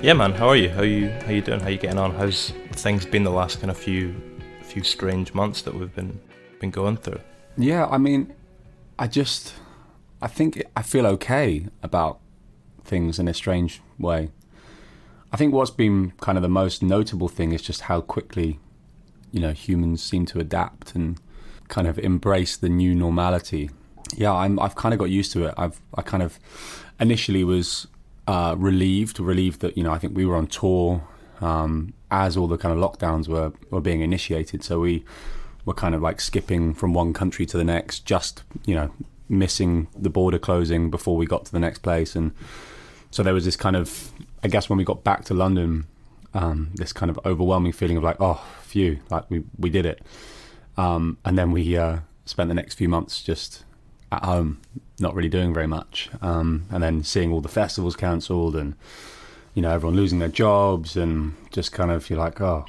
Yeah, man. How are you? How you doing? How you getting on? How's things been the last kind of few strange months that we've been going through? Yeah, I mean, I think I feel okay about things in a strange way. I think what's been kind of the most notable thing is just how quickly, humans seem to adapt and kind of embrace the new normality. Yeah, I've kind of got used to it. I kind of initially was relieved that, I think we were on tour as all the kind of lockdowns were being initiated. So we were kind of like skipping from one country to the next, just, missing the border closing before we got to the next place. And so there was this kind of, I guess when we got back to London, this kind of overwhelming feeling of like, oh, phew, like we did it. And then we spent the next few months just at home, not really doing very much. And then seeing all the festivals cancelled and, everyone losing their jobs and just kind of, you're like, oh,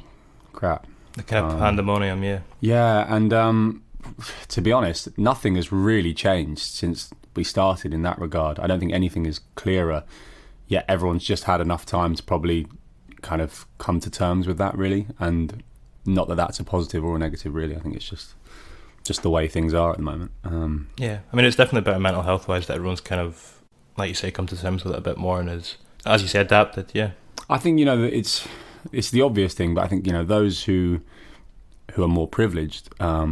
crap. The kind of pandemonium, yeah. Yeah, and to be honest, nothing has really changed since we started in that regard. I don't think anything is clearer, yet everyone's just had enough time to probably kind of come to terms with that, really. And not that that's a positive or a negative, really. I think it's just the way things are at the moment. Yeah, I mean, it's definitely better mental health-wise that everyone's kind of, like you say, come to terms with it a bit more and is, as you say, adapted, yeah. I think, it's the obvious thing, but I think, those who are more privileged are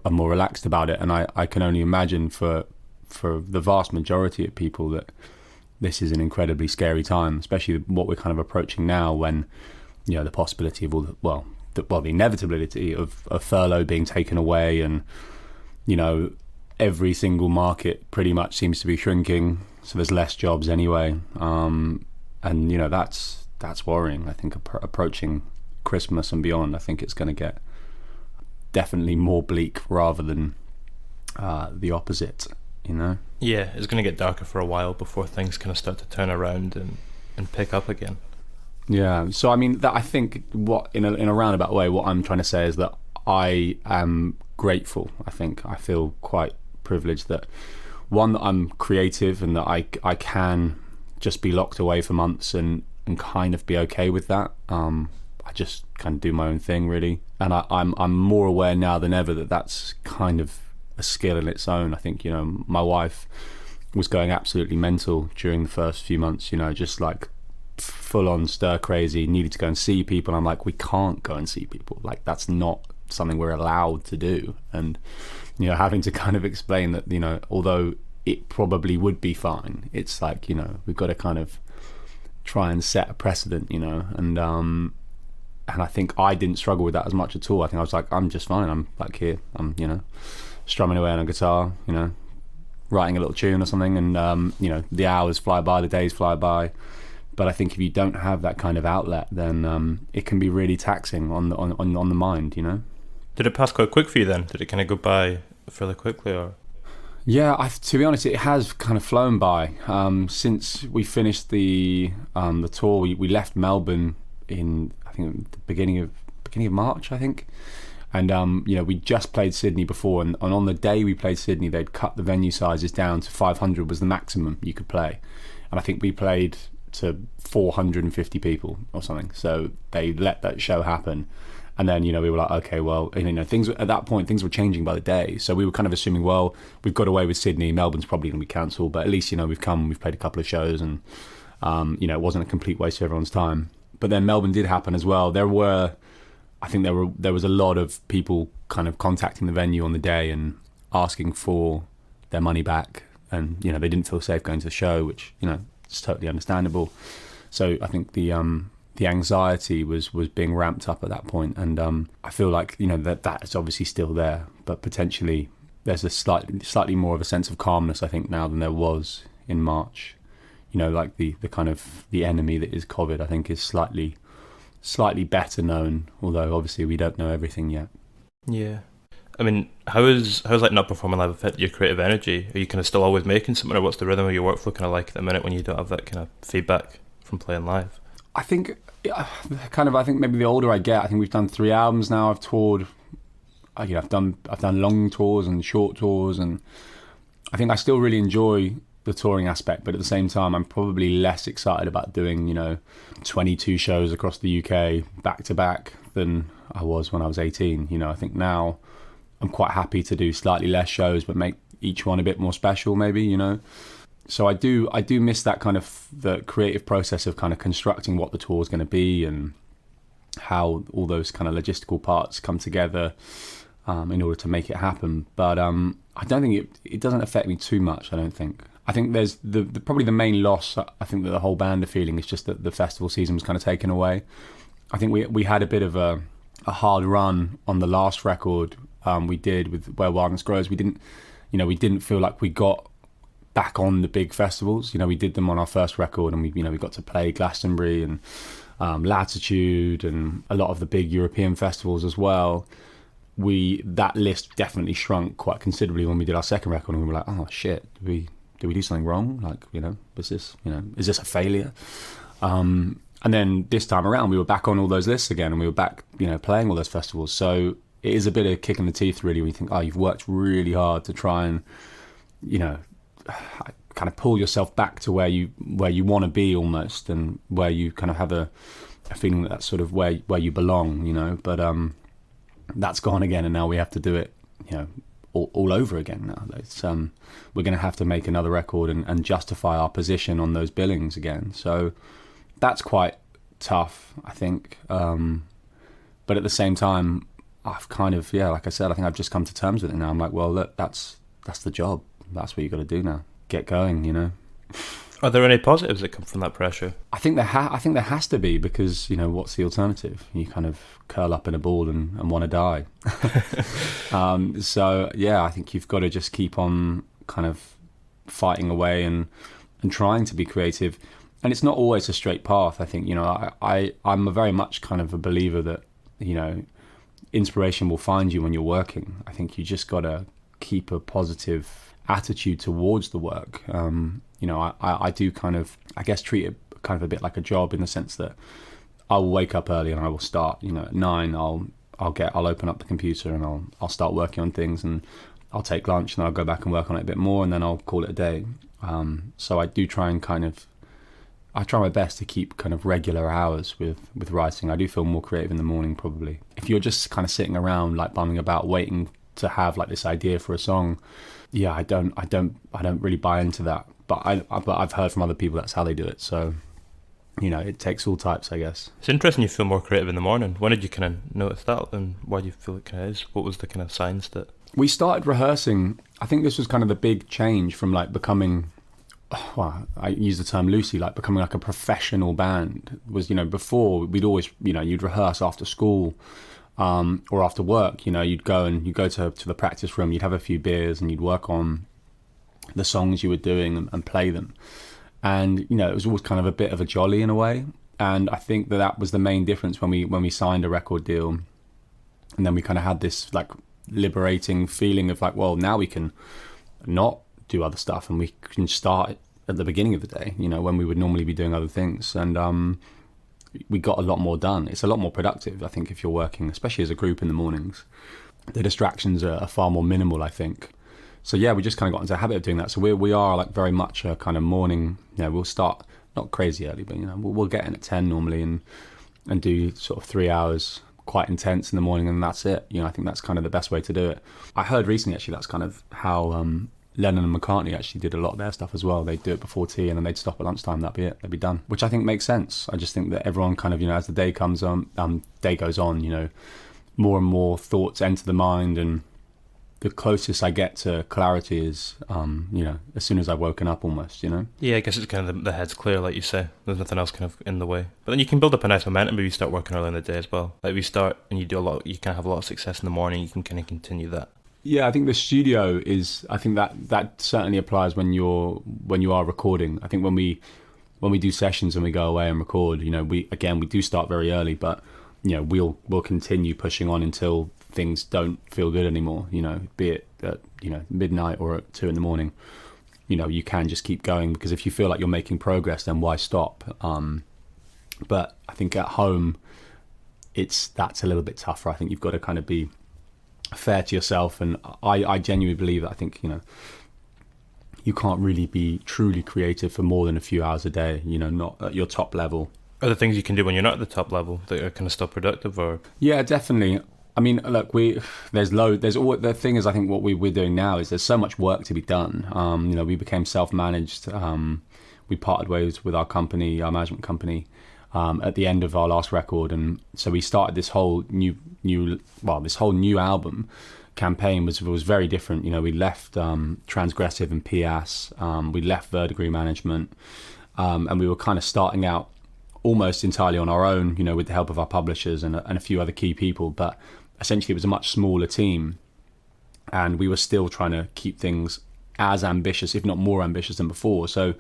more relaxed about it. And I can only imagine for the vast majority of people that this is an incredibly scary time, especially what we're kind of approaching now when, the possibility of the inevitability of a furlough being taken away and, every single market pretty much seems to be shrinking. So there's less jobs anyway. And, that's worrying. I think approaching Christmas and beyond, I think it's going to get definitely more bleak rather than the opposite, Yeah, it's going to get darker for a while before things kind of start to turn around and pick up again. Yeah, so I mean, that I think what in a roundabout way, what I'm trying to say is that I am grateful. I think I feel quite privileged that one, that I'm creative and that I can just be locked away for months and kind of be okay with that. I just kind of do my own thing, really, and I'm more aware now than ever that that's kind of a skill in its own. I think my wife was going absolutely mental during the first few months. Just like full on stir crazy, needed to go and see people. I'm like, we can't go and see people. Like that's not something we're allowed to do. And having to kind of explain that although it probably would be fine, it's like we've got to kind of try and set a precedent, and I think I didn't struggle with that as much at all. I think I was like, I'm just fine. I'm like here. I'm strumming away on a guitar, writing a little tune or something, and the hours fly by, the days fly by. But I think if you don't have that kind of outlet, then it can be really taxing on the mind, Did it pass quite quick for you then? Did it kind of go by fairly quickly, or? Yeah, to be honest, it has kind of flown by. Since we finished the tour, we left Melbourne in, I think, the beginning of March, I think. And we just played Sydney before, and on the day we played Sydney, they'd cut the venue sizes down to 500 was the maximum you could play, and I think we played to 450 people or something. So they let that show happen, and then we were like, okay, well, things at that point things were changing by the day. So we were kind of assuming, well, we've got away with Sydney, Melbourne's probably going to be cancelled, but at least we've played a couple of shows, and it wasn't a complete waste of everyone's time. But then Melbourne did happen as well. There was a lot of people kind of contacting the venue on the day and asking for their money back, and they didn't feel safe going to the show, which it's totally understandable. So I think the anxiety was being ramped up at that point, and I feel like that is obviously still there, but potentially there's a slightly more of a sense of calmness, I think, now than there was in March. Like the kind of the enemy that is COVID, I think, is slightly better known, although obviously we don't know everything yet. Yeah. I mean, how's like not performing live affect your creative energy? Are you kind of still always making something, or what's the rhythm of your workflow kind of like at the minute when you don't have that kind of feedback from playing live? I think maybe the older I get, I think we've done 3 albums now. I've toured, I've done long tours and short tours, and I think I still really enjoy the touring aspect, but at the same time, I'm probably less excited about doing, 22 shows across the UK back to back than I was when I was 18. I think now I'm quite happy to do slightly less shows, but make each one a bit more special, maybe. So I do miss that kind of the creative process of kind of constructing what the tour is going to be and how all those kind of logistical parts come together in order to make it happen. But I don't think it doesn't affect me too much. I don't think. I think there's probably the main loss. I think that the whole band are feeling is just that the festival season was kind of taken away. I think we had a bit of a hard run on the last record we did with Where Wildness Grows. We didn't feel like we got back on the big festivals. We did them on our first record, and we got to play Glastonbury and Latitude and a lot of the big European festivals as well. That list definitely shrunk quite considerably when we did our second record, and we were like, oh shit, did we do something wrong? Like, is this a failure? And then this time around, we were back on all those lists again, and we were back, playing all those festivals. So it is a bit of a kick in the teeth, really, when you think, oh, you've worked really hard to try and, kind of pull yourself back to where you want to be almost, and where you kind of have a feeling that that's sort of where you belong, But that's gone again, and now we have to do it, all over again now. It's, we're going to have to make another record and justify our position on those billings again. So that's quite tough, I think. But at the same time, I've kind of, like I said, I think I've just come to terms with it now. I'm like, well, look, that's the job. That's what you got to do now. Get going, Are there any positives that come from that pressure? I think there has to be, because what's the alternative? You kind of curl up in a ball and want to die. So yeah, I think you've got to just keep on kind of fighting away and trying to be creative. And it's not always a straight path. I think I'm a very much kind of a believer that inspiration will find you when you're working. I think you just got to keep a positive attitude towards the work. I do kind of, I guess, treat it kind of a bit like a job, in the sense that I will wake up early and I will start, at 9, I'll open up the computer and I'll start working on things, and I'll take lunch and I'll go back and work on it a bit more, and then I'll call it a day. So I do try and I try my best to keep kind of regular hours with writing. I do feel more creative in the morning, probably. If you're just kind of sitting around like bumming about waiting to have like this idea for a song, yeah, I don't really buy into that. But I've heard from other people that's how they do it. So, it takes all types, I guess. It's interesting you feel more creative in the morning. When did you kind of notice that, and why do you feel it kind of is? What was the kind of signs that... We started rehearsing. I think this was kind of the big change from like becoming, well, I use the term loosely, like becoming like a professional band. Was, before we'd always, you'd rehearse after school or after work. You'd go to the practice room, you'd have a few beers and you'd work on the songs you were doing and play them. And, it was always kind of a bit of a jolly in a way. And I think that was the main difference when we signed a record deal. And then we kind of had this like liberating feeling of like, well, now we can not do other stuff and we can start at the beginning of the day, when we would normally be doing other things. And we got a lot more done. It's a lot more productive, I think, if you're working, especially as a group in the mornings. The distractions are far more minimal, I think. So yeah, we just kind of got into the habit of doing that. So we are like very much a kind of morning, we'll start not crazy early, but we'll get in at 10 normally and do sort of 3 hours quite intense in the morning, and that's it. I think that's kind of the best way to do it. I heard recently actually that's kind of how Lennon and McCartney actually did a lot of their stuff as well. They'd do it before tea and then they'd stop at lunchtime. That'd be it. They'd be done, which I think makes sense. I just think that everyone kind of, as the day goes on, more and more thoughts enter the mind, and the closest I get to clarity is, as soon as I've woken up almost, Yeah, I guess it's kind of the head's clear, like you say. There's nothing else kind of in the way. But then you can build up a nice momentum if you start working early in the day as well. Like we start and you can have a lot of success in the morning, you can kind of continue that. Yeah, I think the studio is, I think that certainly applies when you are recording. I think when we do sessions and we go away and record, we do start very early, but we'll continue pushing on until things don't feel good anymore, be it at midnight or at 2 a.m. You can just keep going, because if you feel like you're making progress, then why stop? But I think at home that's a little bit tougher. I think you've got to kind of be fair to yourself, and I genuinely believe that I think you can't really be truly creative for more than a fefew hours a day, not at your top level. Are there things you can do when you're not at the top level that are kind of still productive, or? Yeah, definitely. I mean, look, the thing is, I think what we're doing now is there's so much work to be done. We became self-managed. We parted ways with our company, our management company, at the end of our last record, and so we started this whole new album campaign was very different. We left Transgressive and PS, we left Verdigris management, and we were kind of starting out almost entirely on our own, with the help of our publishers and a few other key people, but essentially it was a much smaller team, and we were still trying to keep things as ambitious, if not more ambitious than before. So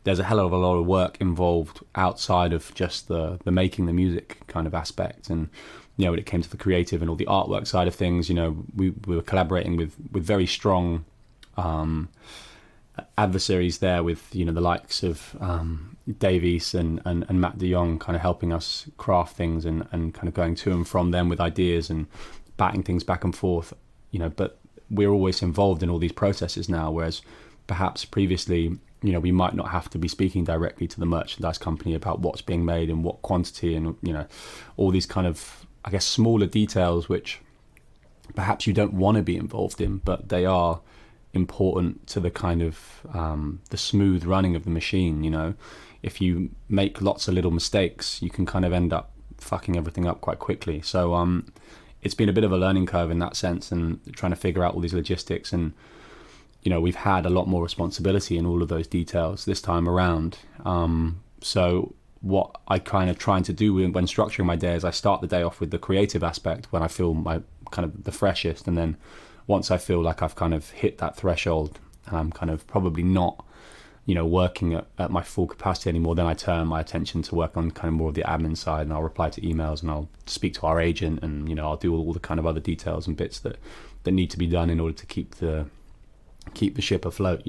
there's a hell of a lot of work involved outside of just the making the music kind of aspect. And when it came to the creative and all the artwork side of things, we were collaborating with very strong adversaries there, with the likes of Dave East and Matt de Jong kind of helping us craft things and kind of going to and from them with ideas and batting things back and forth, but we're always involved in all these processes now, whereas perhaps previously, we might not have to be speaking directly to the merchandise company about what's being made and what quantity and, all these kind of, I guess, smaller details which perhaps you don't want to be involved in, but they are important to the kind of the smooth running of the machine. If you make lots of little mistakes, you can kind of end up fucking everything up quite quickly. So it's been a bit of a learning curve in that sense, and trying to figure out all these logistics. And we've had a lot more responsibility in all of those details this time around. So what I kind of trying to do when structuring my day is I start the day off with the creative aspect when I feel my kind of the freshest, and then once I feel like I've kind of hit that threshold and I'm kind of probably not working at my full capacity anymore, then I turn my attention to work on kind of more of the admin side, and I'll reply to emails and I'll speak to our agent, and I'll do all the kind of other details and bits that need to be done in order to keep the ship afloat.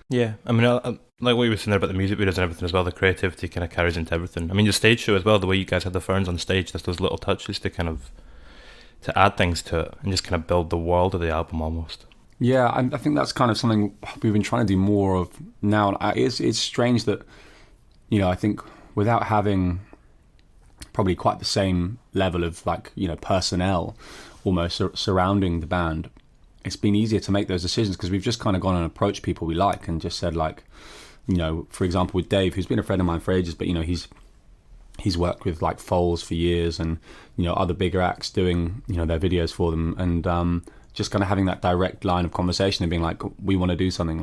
Yeah, I mean, like what you were saying there about the music videos and everything as well, the creativity kind of carries into everything. I mean, the stage show as well, the way you guys had the ferns on stage, there's those little touches to add things to it and just kind of build the world of the album almost. Yeah, I think that's kind of something we've been trying to do more of now. It's strange that, I think without having probably quite the same level of personnel almost surrounding the band, it's been easier to make those decisions because we've just kind of gone and approached people we like and just said for example, with Dave, who's been a friend of mine for ages, but he's worked with Foles for years and other bigger acts doing their videos for them, and just kind of having that direct line of conversation and being like, we want to do something,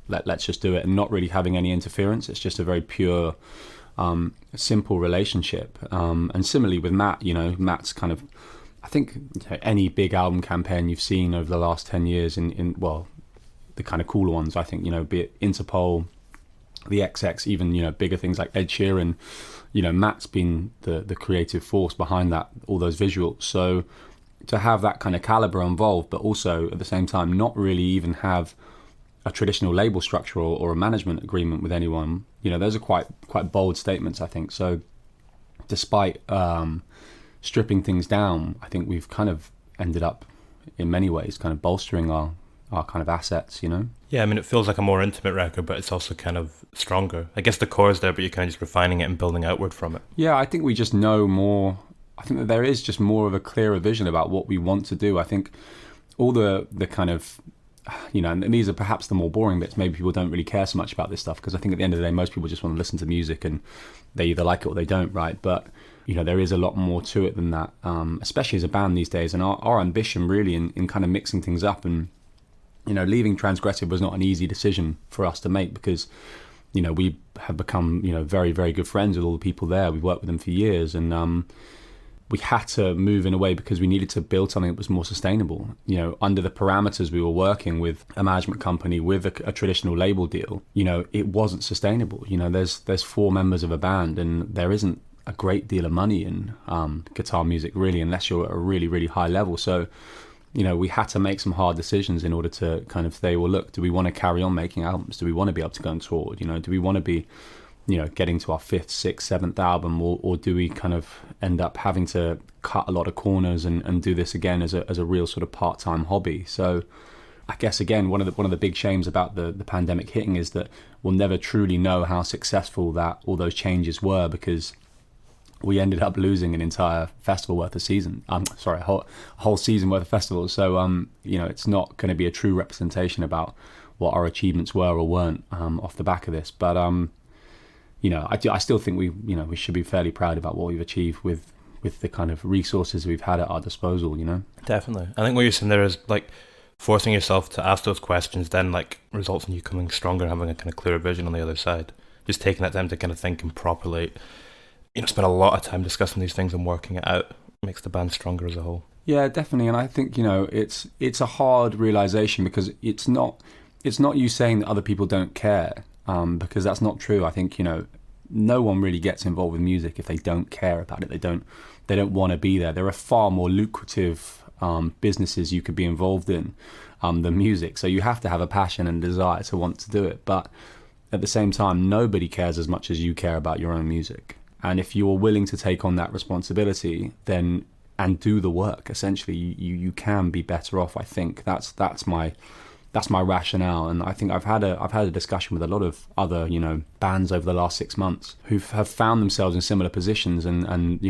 let's just do it, and not really having any interference. It's just a very pure simple relationship. And similarly with Matt, Matt's kind of, I think any big album campaign you've seen over the last 10 years in the kind of cooler ones, I think, be it Interpol, the XX, even, bigger things like Ed Sheeran, Matt's been the creative force behind that, all those visuals. So to have that kind of caliber involved, but also at the same time not really even have a traditional label structure or a management agreement with anyone, those are quite bold statements, I think. So despite stripping things down, I think we've kind of ended up in many ways kind of bolstering our kind of assets, Yeah, I mean, it feels like a more intimate record, but it's also kind of stronger. I guess the core is there, but you're kind of just refining it and building outward from it. Yeah, I think we just know more. I think that there is just more of a clearer vision about what we want to do. I think all the kind of, and these are perhaps the more boring bits. Maybe people don't really care so much about this stuff because I think at the end of the day, most people just want to listen to music and they either like it or they don't, right? But, there is a lot more to it than that, especially as a band these days. And our ambition really in kind of mixing things up and, leaving Transgressive was not an easy decision for us to make because, we have become, very, very good friends with all the people there. We've worked with them for years, and we had to move in a way because we needed to build something that was more sustainable. Under the parameters we were working with a management company with a traditional label deal, it wasn't sustainable. There's 4 members of a band, and there isn't a great deal of money in guitar music really, unless you're at a really, really high level. So we had to make some hard decisions in order to kind of say, well, look, do we want to carry on making albums? Do we want to be able to go on tour? Do we want to be, getting to our 5th, 6th, 7th album, or do we kind of end up having to cut a lot of corners and do this again as a real sort of part-time hobby? So I guess again one of the big shames about the pandemic hitting is that we'll never truly know how successful that all those changes were, because we ended up losing an entire festival worth of season. A whole season worth of festivals. So it's not going to be a true representation about what our achievements were or weren't off the back of this. But I still think we should be fairly proud about what we've achieved with the kind of resources we've had at our disposal. Definitely. I think what you're saying there is like forcing yourself to ask those questions then like results in you coming stronger and having a kind of clearer vision on the other side. Just taking that time to kind of think and properly, spend a lot of time discussing these things and working it out makes the band stronger as a whole. Yeah, definitely. And I think, it's a hard realization, because it's not you saying that other people don't care, because that's not true. I think, no one really gets involved with music if they don't care about it. They don't want to be there. There are far more lucrative businesses you could be involved in than music. So you have to have a passion and desire to want to do it. But at the same time, nobody cares as much as you care about your own music. And if you're willing to take on that responsibility, then and do the work, essentially, you can be better off. I think that's my rationale. And I think I've had a discussion with a lot of other bands over the last 6 months who have found themselves in similar positions, and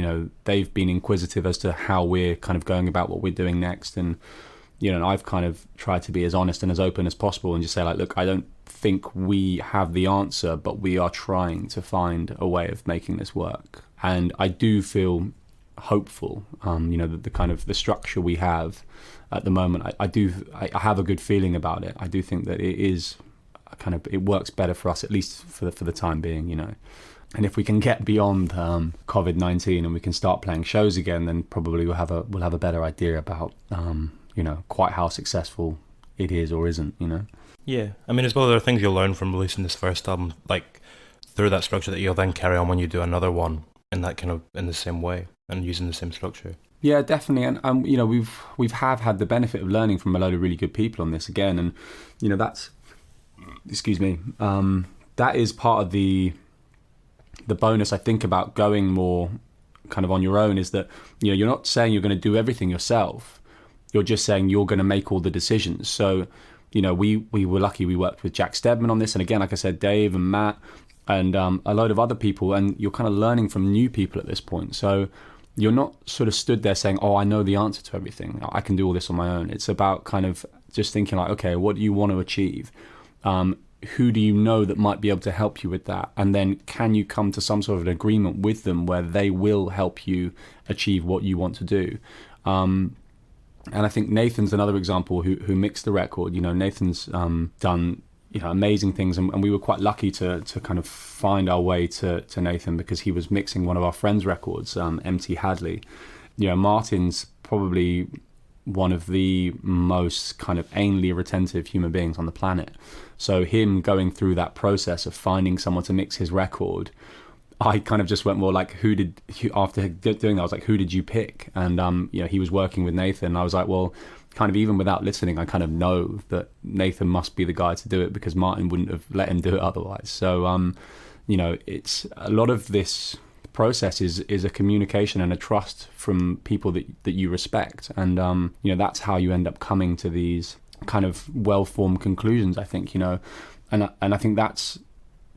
they've been inquisitive as to how we're kind of going about what we're doing next. And I've kind of tried to be as honest and as open as possible and just say, like, look, I don't think we have the answer, but we are trying to find a way of making this work. And I do feel hopeful, the kind of the structure we have at the moment. I have a good feeling about it. I do think that it works better for us, at least for the time being, And if we can get beyond COVID-19 and we can start playing shows again, then probably we'll have a better idea about quite how successful it is or isn't, Yeah, I mean, as well, there are things you'll learn from releasing this first album, like through that structure, that you'll then carry on when you do another one in that kind of in the same way and using the same structure. Yeah, definitely, and we've had the benefit of learning from a load of really good people on this again, and that's, excuse me, that is part of the bonus I think about going more kind of on your own, is that you're not saying you're going to do everything yourself. You're just saying you're going to make all the decisions. So, we were lucky we worked with Jack Steadman on this. And again, like I said, Dave and Matt and a load of other people. And you're kind of learning from new people at this point. So you're not sort of stood there saying, oh, I know the answer to everything. I can do all this on my own. It's about kind of just thinking like, okay, what do you want to achieve? Who do you know that might be able to help you with that? And then can you come to some sort of an agreement with them where they will help you achieve what you want to do? And I think Nathan's another example who mixed the record. Nathan's done amazing things, and we were quite lucky to kind of find our way to Nathan, because he was mixing one of our friends' records, MT Hadley. Martin's probably one of the most kind of anally retentive human beings on the planet. So him going through that process of finding someone to mix his record, I kind of just went more like, after doing that, I was like, who did you pick? And, he was working with Nathan. And I was like, well, kind of even without listening, I kind of know that Nathan must be the guy to do it, because Martin wouldn't have let him do it otherwise. So, it's a lot of this process is a communication and a trust from people that you respect. And, that's how you end up coming to these kind of well-formed conclusions, I think, and I think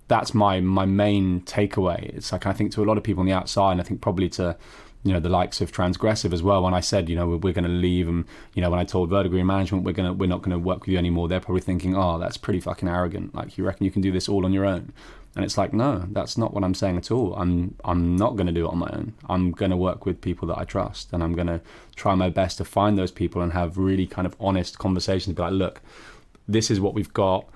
that's my main takeaway. It's like, I think to a lot of people on the outside, and I think probably to the likes of Transgressive as well, when I said we're going to leave, and when I told Vertigo Management we're not going to work with you anymore, they're probably thinking, oh, that's pretty fucking arrogant, like, you reckon you can do this all on your own? And it's like, no, that's not what I'm saying at all. I'm not going to do it on my own. I'm going to work with people that I trust, and I'm going to try my best to find those people and have really kind of honest conversations, be like, look, this is what we've got.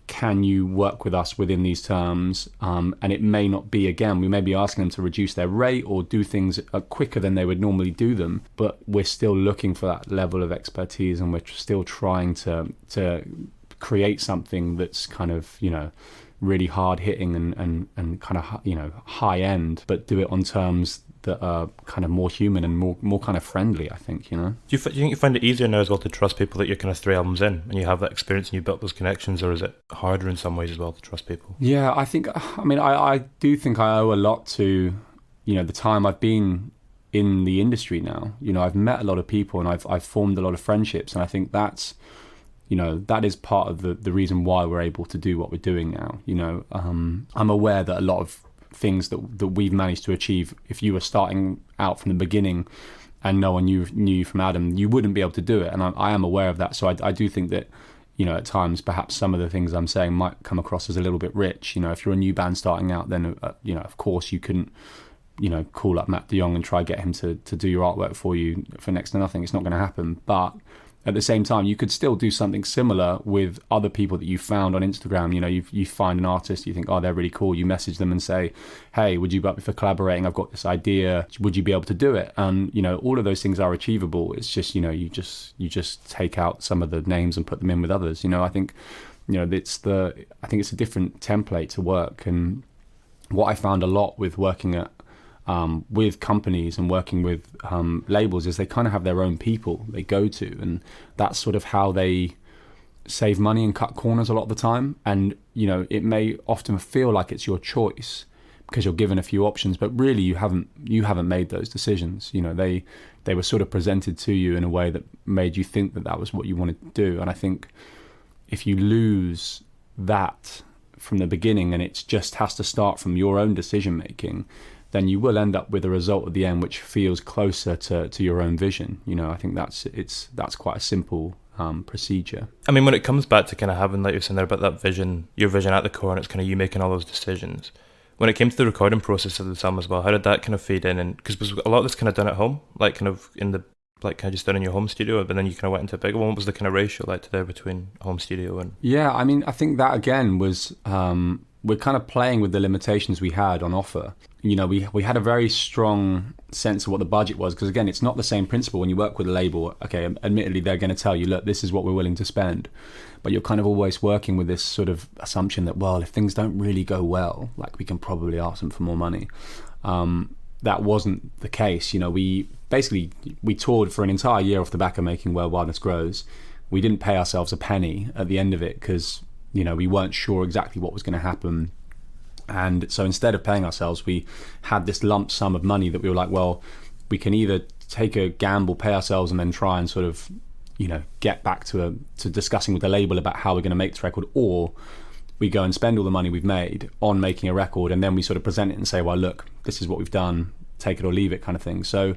Can you work with us within these terms? And it may not be, again, we may be asking them to reduce their rate or do things quicker than they would normally do them, but we're still looking for that level of expertise, and we're still trying to create something that's kind of, really hard hitting and kind of, high end, but do it on terms that are kind of more human and more kind of friendly, I think, Do you think you find it easier now as well to trust people that you're kind of 3 albums in and you have that experience and you built those connections, or is it harder in some ways as well to trust people? Yeah, I do think I owe a lot to, the time I've been in the industry now. I've met a lot of people and I've formed a lot of friendships, and I think that's that is part of the reason why we're able to do what we're doing now. I'm aware that a lot of things that we've managed to achieve, if you were starting out from the beginning and no one knew you from Adam, you wouldn't be able to do it. And I am aware of that. So I do think that, at times perhaps some of the things I'm saying might come across as a little bit rich. If you're a new band starting out, then, of course you couldn't, call up Matt de Jong and try get him to do your artwork for you for next to nothing. It's not going to happen. But at the same time, you could still do something similar with other people that you found on Instagram. You find an artist, you think, oh, they're really cool. You message them and say, hey, would you be up for collaborating? I've got this idea. Would you be able to do it? And, all of those things are achievable. It's just, you just take out some of the names and put them in with others. I think, it's a different template to work. And what I found a lot with working at with companies and working with labels is they kind of have their own people they go to, and that's sort of how they save money and cut corners a lot of the time. And it may often feel like it's your choice because you're given a few options, but really you haven't made those decisions. They were sort of presented to you in a way that made you think that was what you wanted to do. And I think if you lose that from the beginning and it just has to start from your own decision making, then you will end up with a result at the end which feels closer to your own vision. I think that's quite a simple procedure. I mean, when it comes back to kind of having, like you're saying there about that vision, your vision at the core, and it's kind of you making all those decisions. When it came to the recording process of the album as well, how did that kind of feed in? And because was a lot of this kind of done at home, like kind of in the kind of just done in your home studio, but then you kind of went into a bigger one. What was the kind of ratio like there between home studio and? Yeah, I mean, I think that again was we're kind of playing with the limitations we had on offer. We had a very strong sense of what the budget was, because again, it's not the same principle when you work with a label. Okay, admittedly, they're going to tell you, look, this is what we're willing to spend, but you're kind of always working with this sort of assumption that, well, if things don't really go well, like we can probably ask them for more money. That wasn't the case. We toured for an entire year off the back of making Where Wildness Grows. We didn't pay ourselves a penny at the end of it because we weren't sure exactly what was going to happen. And so instead of paying ourselves, we had this lump sum of money that we were like, well, we can either take a gamble, pay ourselves, and then try and sort of, get back to discussing with the label about how we're going to make this record, or we go and spend all the money we've made on making a record, and then we sort of present it and say, well, look, this is what we've done, take it or leave it kind of thing. So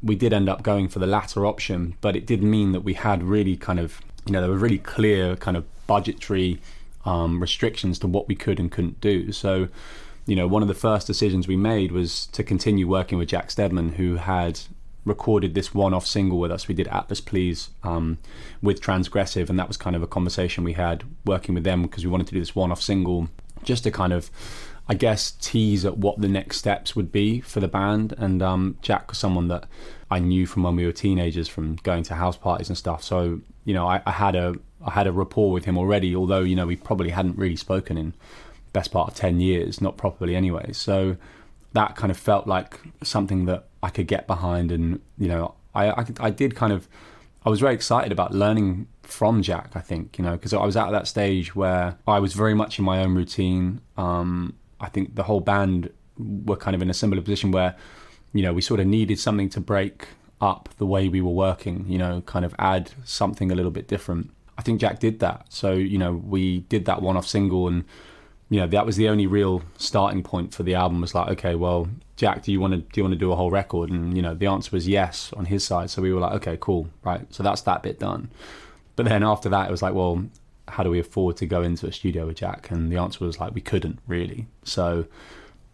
we did end up going for the latter option, but it did mean that we had really kind of, there were really clear kind of budgetary restrictions to what we could and couldn't do. So, one of the first decisions we made was to continue working with Jack Steadman, who had recorded this one-off single with us. We did Atlas Please with Transgressive, and that was kind of a conversation we had working with them because we wanted to do this one-off single just to kind of, I guess, tease at what the next steps would be for the band. And Jack was someone that I knew from when we were teenagers, from going to house parties and stuff. So, I had a rapport with him already, although, we probably hadn't really spoken in best part of 10 years, not properly anyway. So that kind of felt like something that I could get behind. And, I did kind of, I was very excited about learning from Jack, I think, because I was at that stage where I was very much in my own routine. I think the whole band were kind of in a similar position where, we sort of needed something to break up the way we were working, kind of add something a little bit different. I think Jack did that. So, we did that one-off single, and, that was the only real starting point for the album. Was like, okay, well, Jack, do you want to do a whole record? And, the answer was yes on his side. So we were like, okay, cool, right. So that's that bit done. But then after that, it was like, well, how do we afford to go into a studio with Jack? And the answer was like, we couldn't really. So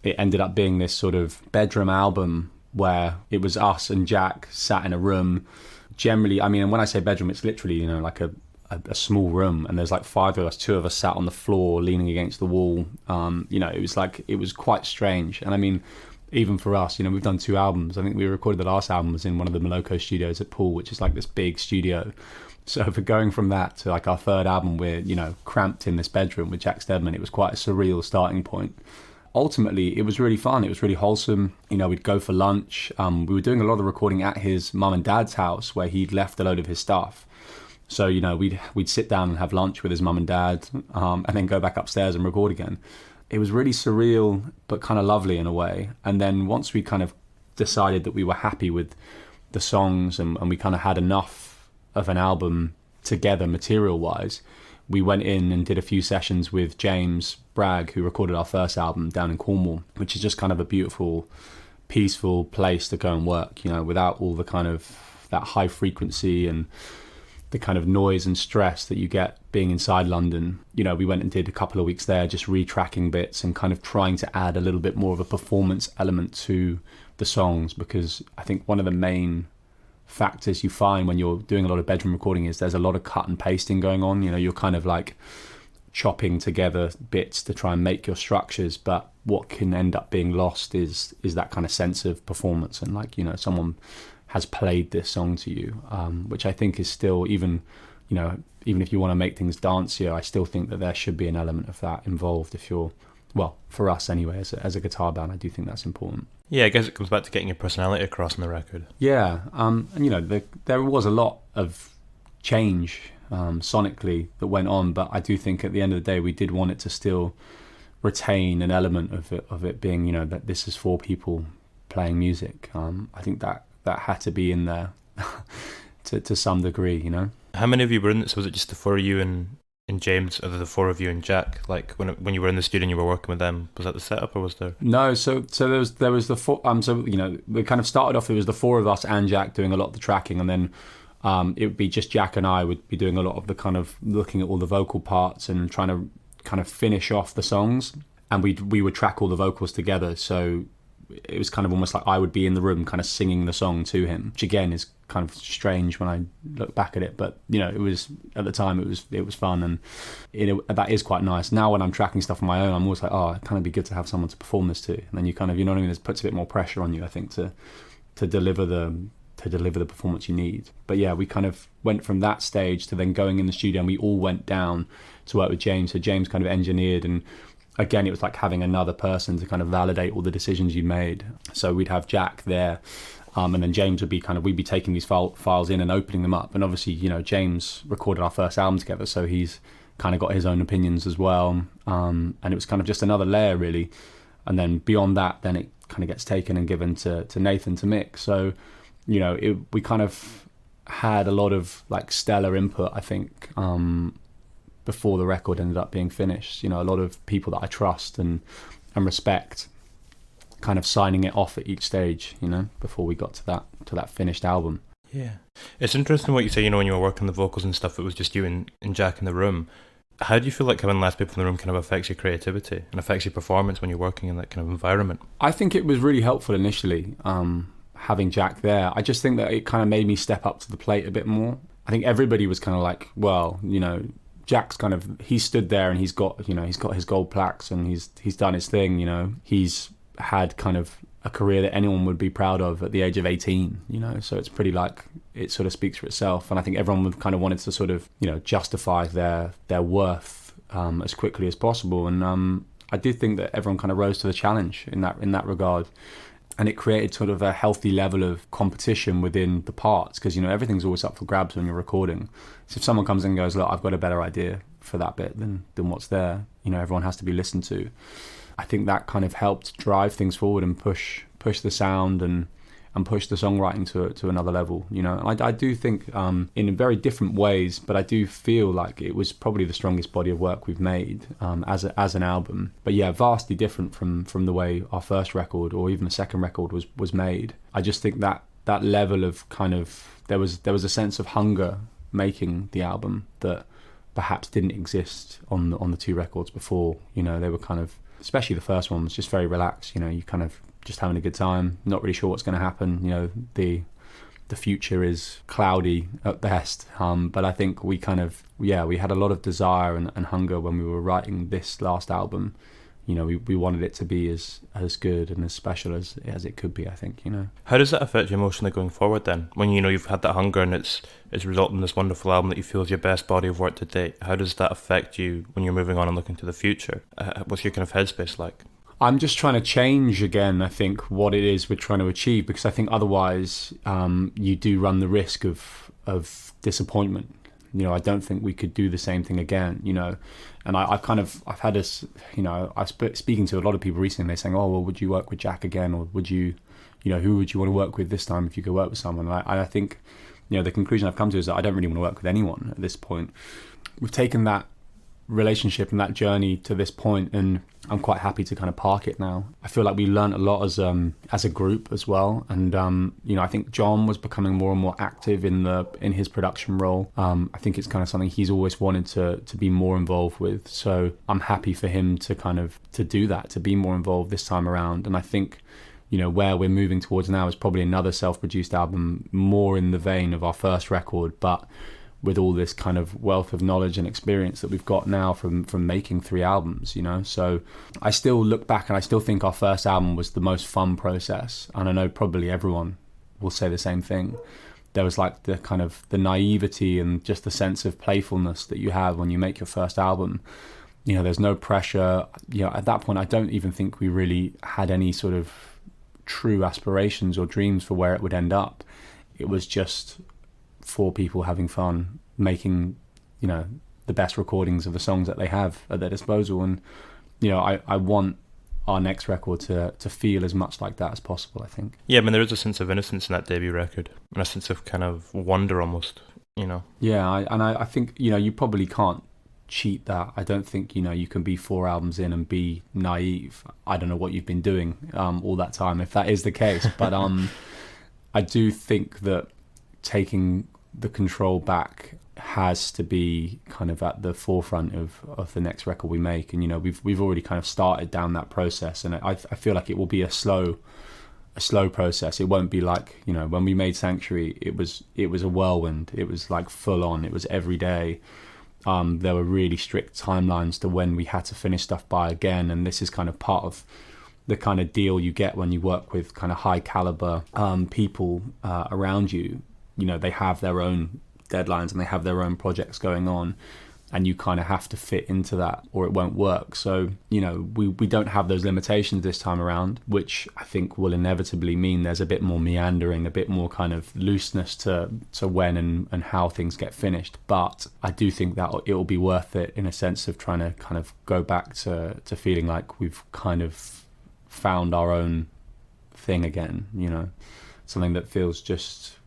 it ended up being this sort of bedroom album where it was us and Jack sat in a room. Generally, I mean, and when I say bedroom, it's literally, like a small room, and there's like 5 of us, 2 of us sat on the floor leaning against the wall. It was quite strange. And I mean, even for us, we've done 2 albums. I think we recorded the last album was in one of the Moloko studios at Poole, which is like this big studio. So for going from that to like our 3rd album, we're, cramped in this bedroom with Jack Steadman, it was quite a surreal starting point. Ultimately, it was really fun. It was really wholesome. We'd go for lunch. We were doing a lot of the recording at his mum and dad's house where he'd left a load of his stuff. So, we'd sit down and have lunch with his mum and dad, and then go back upstairs and record again. It was really surreal, but kind of lovely in a way. And then once we kind of decided that we were happy with the songs and we kind of had enough of an album together material-wise, we went in and did a few sessions with James Bragg, who recorded our first album down in Cornwall, which is just kind of a beautiful, peaceful place to go and work, you know, without all the kind of that high frequency and the kind of noise and stress that you get being inside London. You know, we went and did a couple of weeks there just retracking bits and kind of trying to add a little bit more of a performance element to the songs, because I think one of the main factors you find when you're doing a lot of bedroom recording is there's a lot of cut and pasting going on. You know, you're kind of like chopping together bits to try and make your structures, but what can end up being lost is that kind of sense of performance and, like, you know, someone has played this song to you, which I think is still, even, you know, even if you want to make things dancier, I still think that there should be an element of that involved if you're, well, for us anyway, as a guitar band, I do think that's important. Yeah, I guess it comes back to getting your personality across on the record. Yeah, and you know, there was a lot of change sonically that went on, but I do think at the end of the day, we did want it to still retain an element of it being, you know, that this is for people playing music. I think that had to be in there to some degree, you know. How many of you were in this? Was it just the four of you and James, or the four of you and Jack? Like when you were in the studio and you were working with them, was that the setup, or was there? No, so there was the four. So you know, we kind of started off. It was the four of us and Jack doing a lot of the tracking, and then it would be just Jack and I would be doing a lot of the kind of looking at all the vocal parts and trying to kind of finish off the songs, and we would track all the vocals together. So it was kind of almost like I would be in the room kind of singing the song to him, which again is kind of strange when I look back at it, but you know, it was, at the time, it was fun, and that is quite nice. Now when I'm tracking stuff on my own, I'm always like, oh, it'd kind of be good to have someone to perform this to, and then you kind of, you know what I mean, it puts a bit more pressure on you, I think, to deliver the performance you need. But yeah, we kind of went from that stage to then going in the studio, and we all went down to work with James. So James kind of engineered, and again, it was like having another person to kind of validate all the decisions you made. So we'd have Jack there, and then James would be we'd be taking these files in and opening them up. And obviously, you know, James recorded our first album together, so he's kind of got his own opinions as well. And it was kind of just another layer, really. And then beyond that, then it kind of gets taken and given to Nathan to mix. So, you know, we kind of had a lot of like stellar input, I think, before the record ended up being finished. You know, a lot of people that I trust and respect kind of signing it off at each stage, you know, before we got to that finished album. Yeah. It's interesting what you say, you know, when you were working the vocals and stuff, it was just you and Jack in the room. How do you feel like having less people in the room kind of affects your creativity and affects your performance when you're working in that kind of environment? I think it was really helpful initially, having Jack there. I just think that it kind of made me step up to the plate a bit more. I think everybody was kind of like, well, you know, Jack's kind of, he stood there and he's got his gold plaques and he's done his thing, you know. He's had kind of a career that anyone would be proud of at the age of 18, you know, so it's pretty, like, it sort of speaks for itself. And I think everyone would kind of wanted to sort of, you know, justify their worth as quickly as possible. And I did think that everyone kind of rose to the challenge in that regard. And it created sort of a healthy level of competition within the parts, because, you know, everything's always up for grabs when you're recording. So if someone comes in and goes, look, I've got a better idea for that bit than what's there, you know, everyone has to be listened to. I think that kind of helped drive things forward and push the sound and push the songwriting to another level, you know. And I do think in very different ways, but I do feel like it was probably the strongest body of work we've made as an album. But yeah, vastly different from the way our first record or even the second record was made. I just think that level of kind of, there was a sense of hunger making the album that perhaps didn't exist on the two records before. You know, they were kind of, especially the first one was just very relaxed, you know, you kind of just having a good time, not really sure what's going to happen. You know, the future is cloudy at best. But I think we kind of, we had a lot of desire and hunger when we were writing this last album. You know, we wanted it to be as good and as special as it could be, I think, you know. How does that affect you emotionally going forward then? When, you know, you've had that hunger and it's resulted in this wonderful album that you feel is your best body of work to date, how does that affect you when you're moving on and looking to the future? What's your kind of headspace like? I'm just trying to change again, I think, what it is we're trying to achieve, because I think otherwise you do run the risk of disappointment. You know, I don't think we could do the same thing again, you know. And I've had this, you know, speaking to a lot of people recently, they're saying, oh, well, would you work with Jack again? Or would you, you know, who would you want to work with this time if you could work with someone? And I think the conclusion I've come to is that I don't really want to work with anyone at this point. We've taken that relationship and that journey to this point, and I'm quite happy to kind of park it now. I feel like we learned a lot as a group as well, and I think John was becoming more and more active in his production role. I think it's kind of something he's always wanted to be more involved with, so I'm happy for him to do that, to be more involved this time around. And I think where we're moving towards now is probably another self-produced album, more in the vein of our first record, but with all this kind of wealth of knowledge and experience that we've got now from making 3 albums, So I still look back and I still think our first album was the most fun process. And I know probably everyone will say the same thing. There was like the kind of the naivety and just the sense of playfulness that you have when you make your first album. There's no pressure. At that point, I don't even think we really had any sort of true aspirations or dreams for where it would end up. It was just 4 people having fun, making, the best recordings of the songs that they have at their disposal. And, I want our next record to feel as much like that as possible, I think. Yeah, I mean, there is a sense of innocence in that debut record, and a sense of kind of wonder almost, Yeah, I think, you probably can't cheat that. I don't think, you can be 4 albums in and be naive. I don't know what you've been doing all that time, if that is the case. But I do think that taking the control back has to be kind of at the forefront of the next record we make. And we've already kind of started down that process, and I feel like it will be a slow process. It won't be like when we made Sanctuary, it was a whirlwind. It was like full on. It was every day. There were really strict timelines to when we had to finish stuff by again, and this is kind of part of the kind of deal you get when you work with kind of high caliber people around you. They have their own deadlines and they have their own projects going on, and you kind of have to fit into that or it won't work. So, we don't have those limitations this time around, which I think will inevitably mean there's a bit more meandering, a bit more kind of looseness to when and how things get finished. But I do think that it will be worth it, in a sense of trying to kind of go back to feeling like we've kind of found our own thing again, something that feels just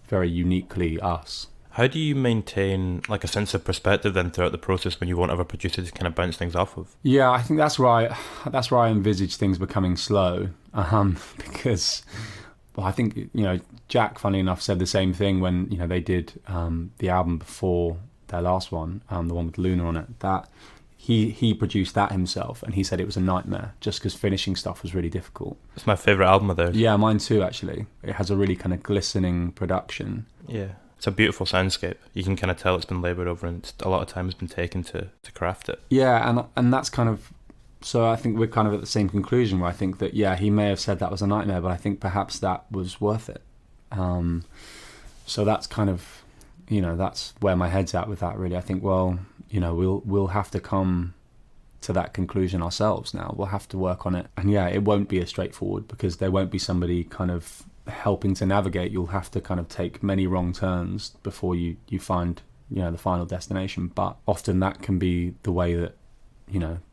very uniquely us. How do you maintain like a sense of perspective then throughout the process when you want other producers to kind of bounce things off of? Yeah, I think that's where I envisage things becoming slow, because I think Jack, funny enough, said the same thing when they did the album before their last one, the one with Luna on it. That he produced that himself, and he said it was a nightmare just because finishing stuff was really difficult. It's my favourite album of theirs. Yeah, mine too, actually. It has a really kind of glistening production. Yeah, it's a beautiful soundscape. You can kind of tell it's been laboured over, and a lot of time has been taken to craft it. Yeah, and that's kind of... So I think we're kind of at the same conclusion, where I think that, yeah, he may have said that was a nightmare, but I think perhaps that was worth it. So that's kind of... that's where my head's at with that, really. I think, well, we'll have to come to that conclusion ourselves now. We'll have to work on it. And yeah, it won't be as straightforward, because there won't be somebody kind of helping to navigate. You'll have to kind of take many wrong turns before you find, the final destination. But often that can be the way that,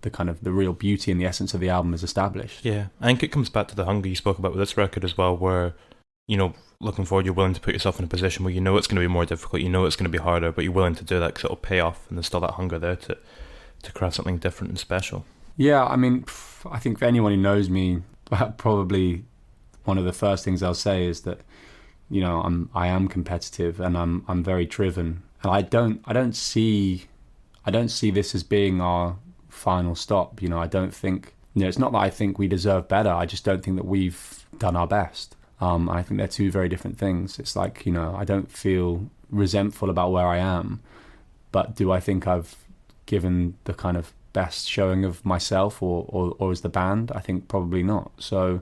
the kind of the real beauty and the essence of the album is established. Yeah, I think it comes back to the hunger you spoke about with this record as well, where, looking forward, you're willing to put yourself in a position where it's going to be more difficult, it's going to be harder, but you're willing to do that because it'll pay off, and there's still that hunger there to craft something different and special. Yeah, I mean, I think for anyone who knows me, probably one of the first things I'll say is that, I am competitive, and I'm very driven, and I don't see this as being our final stop. I don't think, it's not that I think we deserve better. I just don't think that we've done our best. I think they're two very different things. It's like, I don't feel resentful about where I am, but do I think I've given the kind of best showing of myself or as the band? I think probably not. So,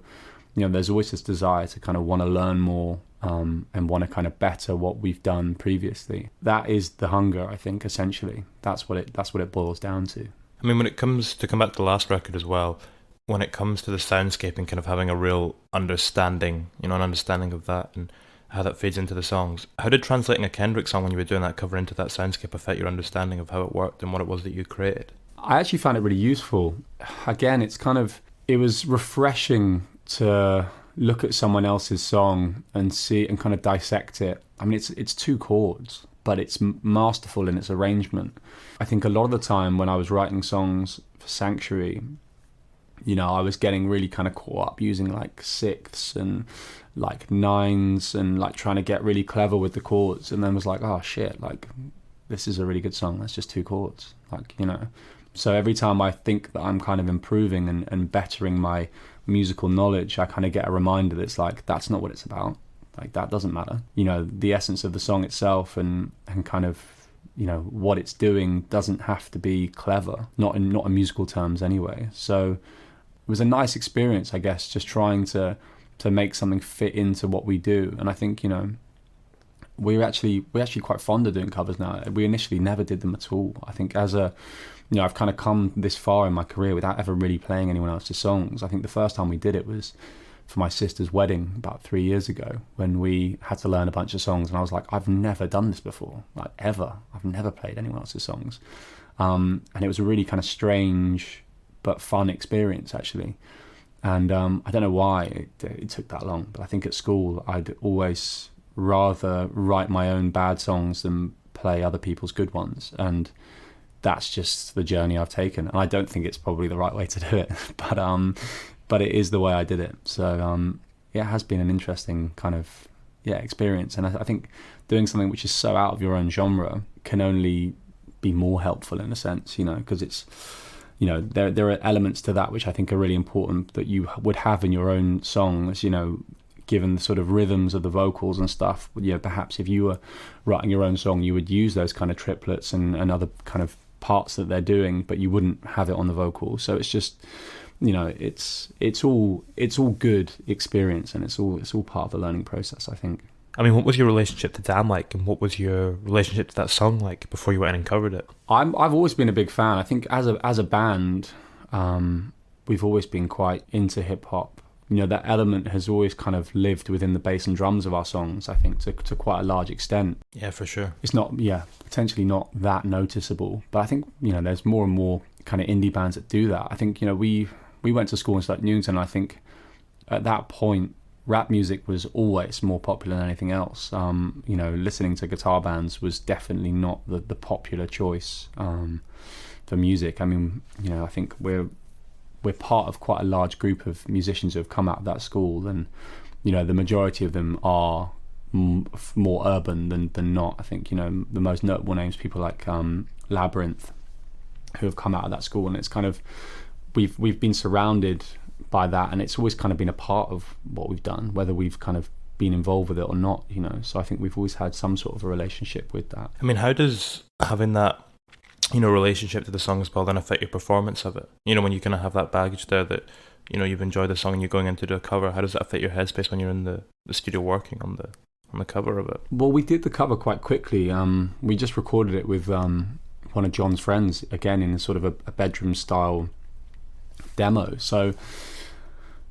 there's always this desire to kind of want to learn more and want to kind of better what we've done previously. That is the hunger, I think, essentially. That's what it boils down to. I mean, when it comes to come back to the last record as well, when it comes to the soundscape and kind of having a real understanding, an understanding of that and how that feeds into the songs, how did translating a Kendrick song when you were doing that cover into that soundscape affect your understanding of how it worked and what it was that you created? I actually found it really useful. Again, it was refreshing to look at someone else's song and see and kind of dissect it. I mean, it's 2 chords, but it's masterful in its arrangement. I think a lot of the time when I was writing songs for Sanctuary, you know, I was getting really kind of caught up using like 6ths and like 9s and like trying to get really clever with the chords, and then was like, oh shit, like this is a really good song, that's just 2 chords, like, you know. So every time I think that I'm kind of improving and bettering my musical knowledge, I kind of get a reminder that it's like, that's not what it's about. Like, that doesn't matter. You know, the essence of the song itself and kind of, you know, what it's doing doesn't have to be clever, not in musical terms anyway. So it was a nice experience, I guess, just trying to make something fit into what we do. And I think, you know, we're actually quite fond of doing covers now. We initially never did them at all. I think you know, I've kind of come this far in my career without ever really playing anyone else's songs. I think the first time we did it was for my sister's wedding about 3 years ago, when we had to learn a bunch of songs, and I was like, I've never done this before, like ever. I've never played anyone else's songs. And it was a really kind of strange but fun experience, actually. And I don't know why it took that long, but I think at school I'd always rather write my own bad songs than play other people's good ones. And that's just the journey I've taken. And I don't think it's probably the right way to do it, but it is the way I did it. So it has been an interesting kind of experience. And I think doing something which is so out of your own genre can only be more helpful in a sense, you know, because it's, you know, there are elements to that which I think are really important that you would have in your own songs, you know, given the sort of rhythms of the vocals and stuff. You know, perhaps if you were writing your own song, you would use those kind of triplets and other kind of parts that they're doing, but you wouldn't have it on the vocals. So it's just, you know, it's all good experience, and it's all part of the learning process, I think. I mean, what was your relationship to Dan like, and what was your relationship to that song like before you went and covered it? I've always been a big fan. I think as a band, we've always been quite into hip hop. You know, that element has always kind of lived within the bass and drums of our songs, I think, to quite a large extent. Yeah, for sure. It's not, potentially not that noticeable, but I think, you know, there's more and more kind of indie bands that do that. I think, you know, we went to school in Stoke Newington, and I think at that point, rap music was always more popular than anything else. You know, listening to guitar bands was definitely not the popular choice for music. I mean, you know, I think we're part of quite a large group of musicians who have come out of that school, and, you know, the majority of them are more urban than not. I think, you know, the most notable names, people like Labyrinth, who have come out of that school, and it's kind of, we've been surrounded by that, and it's always kind of been a part of what we've done, whether we've kind of been involved with it or not, you know. So I think we've always had some sort of a relationship with that. I mean, how does having that, you know, relationship to the song as well then affect your performance of it? You know, when you kind of have that baggage there that, you know, you've enjoyed the song and you're going in to do a cover, how does that affect your headspace when you're in the studio working on the cover of it? Well, we did the cover quite quickly. We just recorded it with one of John's friends, again in sort of a bedroom style demo. So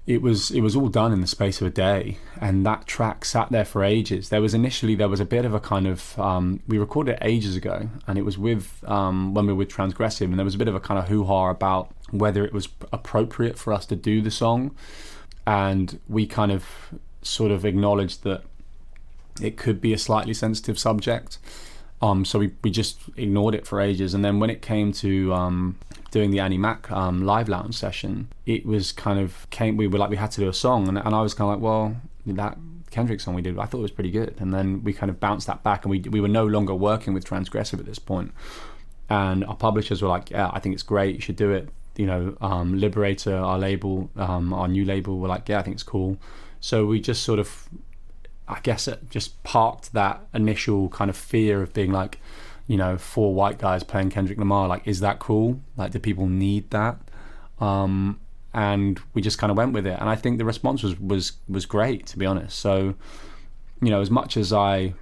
it was all done in the space of a day, and that track sat there for ages. There was a bit of a kind of we recorded it ages ago, and it was with when we were with Transgressive, and there was a bit of a kind of hoo-ha about whether it was appropriate for us to do the song, and we kind of sort of acknowledged that it could be a slightly sensitive subject. So we just ignored it for ages, and then when it came to doing the Annie Mac live lounge session, it was kind of we had to do a song, and I was kind of like, well, that Kendrick song we did, I thought it was pretty good, and then we kind of bounced that back, and we were no longer working with Transgressive at this point, and our publishers were like, yeah, I think it's great, you should do it. You know, Liberator, our label, our new label, were like, yeah, I think it's cool. So we just sort of, I guess, it just parked that initial kind of fear of being like, you know, 4 white guys playing Kendrick Lamar, like, is that cool? Like, do people need that? And we just kind of went with it, and I think the response was great, to be honest. So, you know, as much as I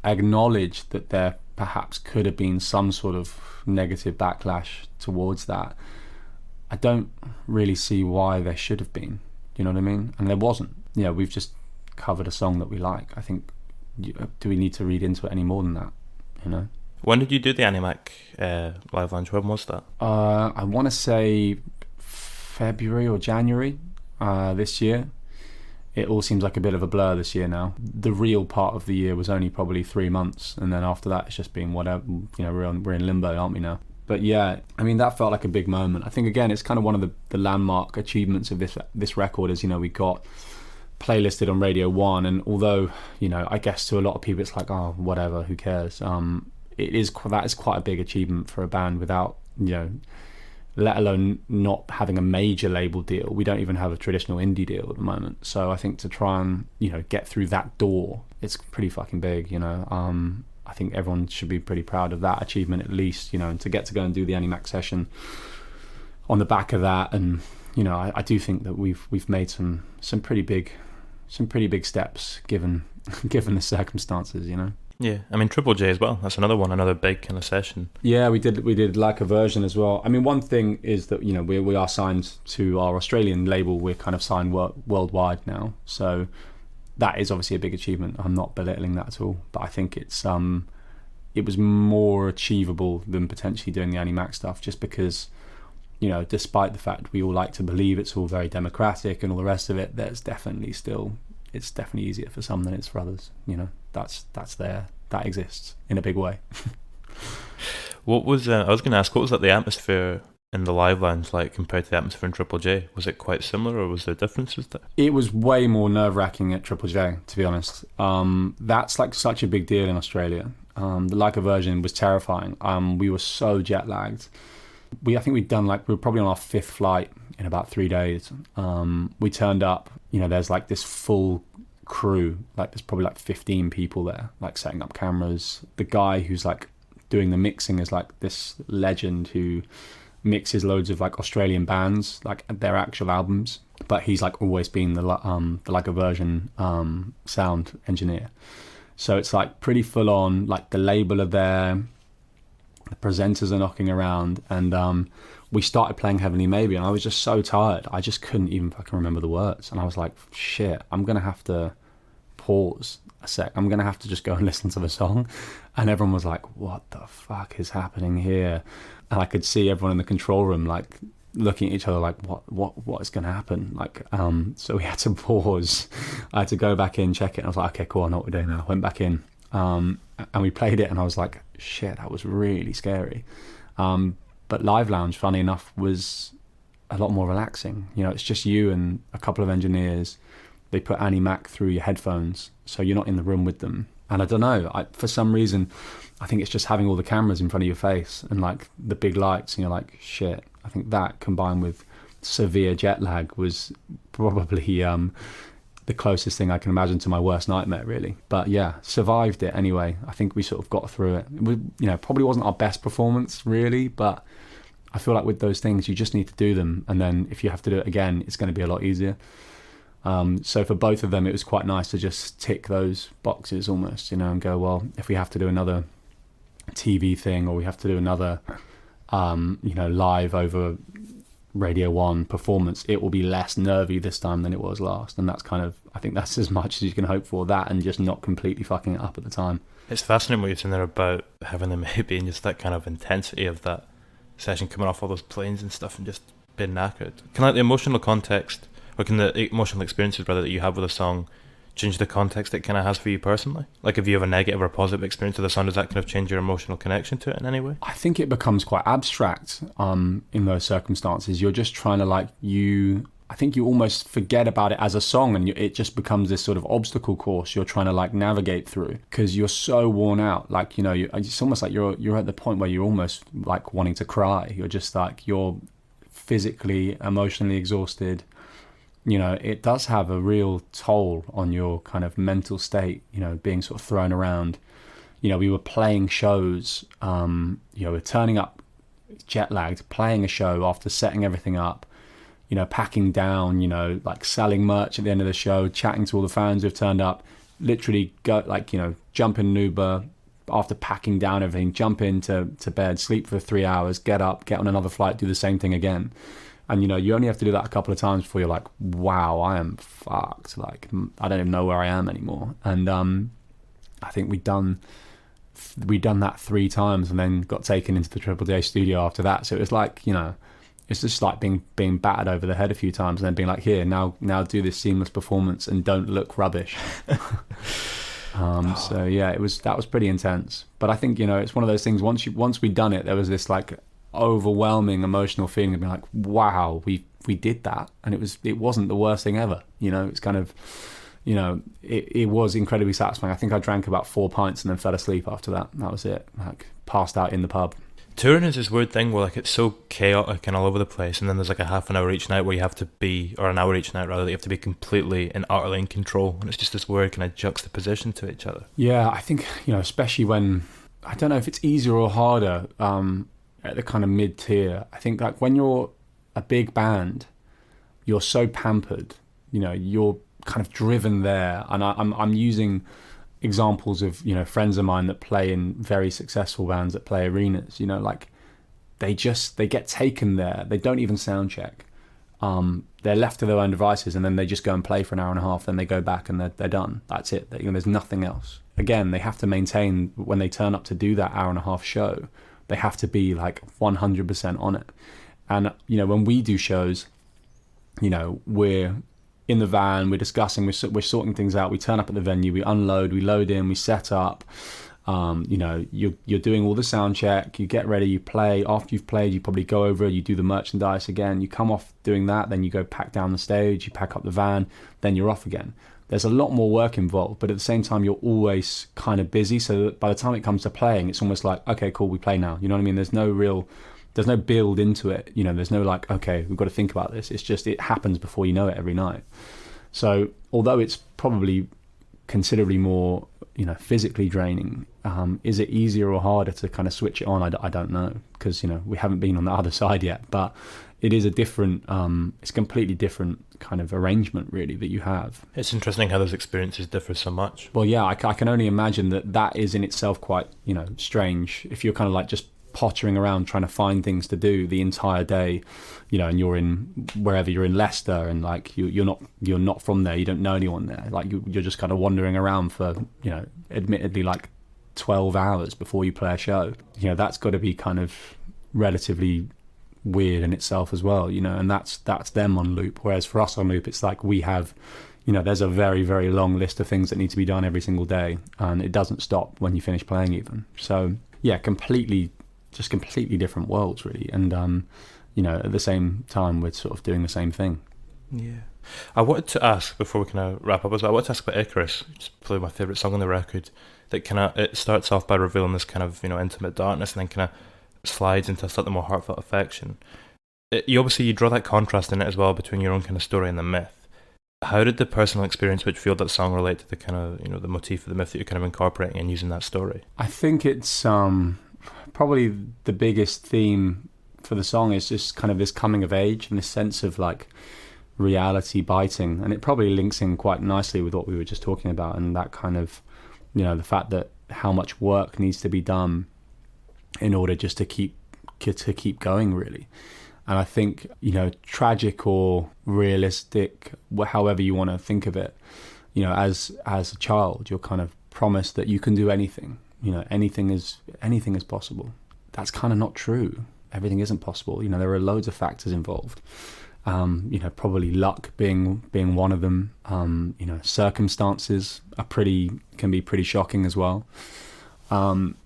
acknowledge that there perhaps could have been some sort of negative backlash towards that, I don't really see why there should have been. You know what I mean? And there wasn't. You know, we've just covered a song that we like. I think, do we need to read into it any more than that? You know. When did you do the Annie Mac live lounge? When was that? I want to say February or January this year. it all seems like a bit of a blur this year now. The real part of the year was only probably 3 months, and then after that it's just been whatever, we're in limbo, aren't we now? But yeah, I mean, that felt like a big moment. I think, again, it's kind of one of the landmark achievements of this record is, we got playlisted on Radio 1, and although, I guess to a lot of people it's like, oh, whatever, who cares? That is quite a big achievement for a band without, let alone not having a major label deal. We don't even have a traditional indie deal at the moment. So I think to try and, get through that door, it's pretty fucking big, I think everyone should be pretty proud of that achievement at least, and to go and do the Animax session on the back of that. And, I do think that we've made some pretty big steps given the circumstances, Yeah, I mean, Triple J as well. That's another big kind of session. Yeah, we did like a version as well. I mean, one thing is that we are signed to our Australian label. We're kind of signed worldwide now, so that is obviously a big achievement. I'm not belittling that at all, but I think it was more achievable than potentially doing the Animax stuff, just because, despite the fact we all like to believe it's all very democratic and all the rest of it, it's definitely easier for some than it's for others. That's there, that exists in a big way. What was I was going to ask? What was the atmosphere in the live lounge like compared to the atmosphere in Triple J? Was it quite similar, or was there differences there? It was way more nerve-wracking at Triple J, to be honest. That's like such a big deal in Australia. The Leica version was terrifying. We were so jet lagged. I think we were probably on our 5th flight in about 3 days. We turned up, there's like this full crew, like there's probably like 15 people there, like setting up cameras. The guy who's like doing the mixing is like this legend who mixes loads of like Australian bands, like their actual albums, but he's like always been the Leica version sound engineer. So it's like pretty full on, like the label are there, the presenters are knocking around, and we started playing Heavenly Maybe, and I was just so tired. I just couldn't even fucking remember the words. And I was like, shit, I'm going to have to pause a sec. I'm going to have to just go and listen to the song. And everyone was like, what the fuck is happening here? And I could see everyone in the control room, like, looking at each other like, what is going to happen? Like, so we had to pause. I had to go back in, check it. And I was like, okay, cool, I know what we're doing now. I went back in, and we played it, and I was like, shit, that was really scary. But Live Lounge, funny enough, was a lot more relaxing. It's just you and a couple of engineers. They put Annie Mac through your headphones, so you're not in the room with them. And I don't know, for some reason, I think it's just having all the cameras in front of your face and like the big lights, and you're like, shit. I think that combined with severe jet lag was probably the closest thing I can imagine to my worst nightmare, really. But yeah, survived it anyway. I think we sort of got through it. Probably wasn't our best performance, really, but I feel like with those things, you just need to do them. And then if you have to do it again, it's going to be a lot easier. So for both of them, it was quite nice to just tick those boxes almost, and go, well, if we have to do another TV thing, or we have to do another, live over Radio 1 performance, it will be less nervy this time than it was last. And that's I think that's as much as you can hope for, that and just not completely fucking it up at the time. It's fascinating what you're saying there about having the maybe and just that kind of intensity of that session coming off all those planes and stuff and just being knackered. Can the emotional context, or can the emotional experiences rather that you have with a song change the context it kind of has for you personally? Like if you have a negative or a positive experience with the song, does that kind of change your emotional connection to it in any way? I think it becomes quite abstract in those circumstances. You're just trying to I think you almost forget about it as a song, and it just becomes this sort of obstacle course you're trying to navigate through, because you're so worn out. It's almost like you're at the point where you're almost like wanting to cry. You're just like, you're physically, emotionally exhausted. It does have a real toll on your kind of mental state, being sort of thrown around. We were playing shows, we're turning up jet lagged, playing a show after setting everything up, packing down, like selling merch at the end of the show, chatting to all the fans who've turned up, literally go, jump in an Uber after packing down everything, jump into bed, sleep for 3 hours, get up, get on another flight, do the same thing again. And, you only have to do that a couple of times before you're like, wow, I am fucked. Like, I don't even know where I am anymore. And I think we'd done that 3 times and then got taken into the Triple J studio after that. So it was like, it's just like being battered over the head a few times and then being like, here, now do this seamless performance and don't look rubbish. So yeah, that was pretty intense. But I think, you know, it's one of those things, once we'd done it, there was this like overwhelming emotional feeling of being like, wow, we did that, and it wasn't the worst thing ever. You know, it's kind of, you know, it was incredibly satisfying. I think I drank about 4 pints and then fell asleep after that. That was it. Like, passed out in the pub. Touring is this weird thing where like it's so chaotic and all over the place, and then there's like a half an hour each night where you have to be, or an hour each night rather, that you have to be completely and utterly in control, and it's just this weird kind of juxtaposition to each other. Yeah, I think, you know, especially when, I don't know if it's easier or harder at the kind of mid-tier. I think like when you're a big band, you're so pampered, you know, you're kind of driven there, and I'm using examples of, you know, friends of mine that play in very successful bands that play arenas. You know, like they get taken there, they don't even sound check, they're left to their own devices, and then they just go and play for an hour and a half, then they go back and they're done. That's it. You know, there's nothing else. Again, they have to maintain, when they turn up to do that hour and a half show, they have to be like 100% on it. And, you know, when we do shows, you know, we're in the van, we're discussing, we're sorting things out, we turn up at the venue, we unload, we load in, we set up, you know, you're doing all the sound check, you get ready, you play. After you've played, you probably go over, you do the merchandise again, you come off doing that, then you go pack down the stage, you pack up the van, then you're off again. There's a lot more work involved, but at the same time, you're always kind of busy, so that by the time it comes to playing, it's almost like, okay, cool, we play now. You know what I mean? There's no build into it. You know, there's no like, okay, we've got to think about this. It's just, it happens before you know it every night. So although it's probably considerably more, you know, physically draining, is it easier or harder to kind of switch it on? I don't know, because, you know, we haven't been on the other side yet, but it is a different, it's a completely different kind of arrangement really that you have. It's interesting how those experiences differ so much. Well, yeah, I can only imagine that is in itself quite, you know, strange. If you're kind of like just pottering around trying to find things to do the entire day, you know, and you're in wherever, you're in Leicester, and like you're not from there, you don't know anyone there, like you're just kind of wandering around for, you know, admittedly like 12 hours before you play a show. You know, that's got to be kind of relatively weird in itself as well, you know, and that's them on loop, whereas for us on loop, it's like we have, you know, there's a very, very long list of things that need to be done every single day, and it doesn't stop when you finish playing even. So yeah, completely different worlds really, and you know, at the same time we're sort of doing the same thing. Yeah, I wanted to ask before we kind of wrap up as well, I wanted to ask about Icarus, which is probably my favourite song on the record, that kind of, it starts off by revealing this kind of, you know, intimate darkness, and then kind of slides into a slightly more heartfelt affection. You draw that contrast in it as well between your own kind of story and the myth. How did the personal experience which fueled that song relate to the kind of, you know, the motif of the myth that you're kind of incorporating and using that story? I think it's probably the biggest theme for the song is just kind of this coming of age and this sense of like reality biting, and it probably links in quite nicely with what we were just talking about, and that kind of, you know, the fact that how much work needs to be done in order just to keep going really. And I think, you know, tragic or realistic, however you want to think of it, you know, as a child, you're kind of promised that you can do anything. You know, anything is possible. That's kind of not true. Everything isn't possible. You know, there are loads of factors involved. You know, probably luck being one of them. You know, circumstances can be pretty shocking as well.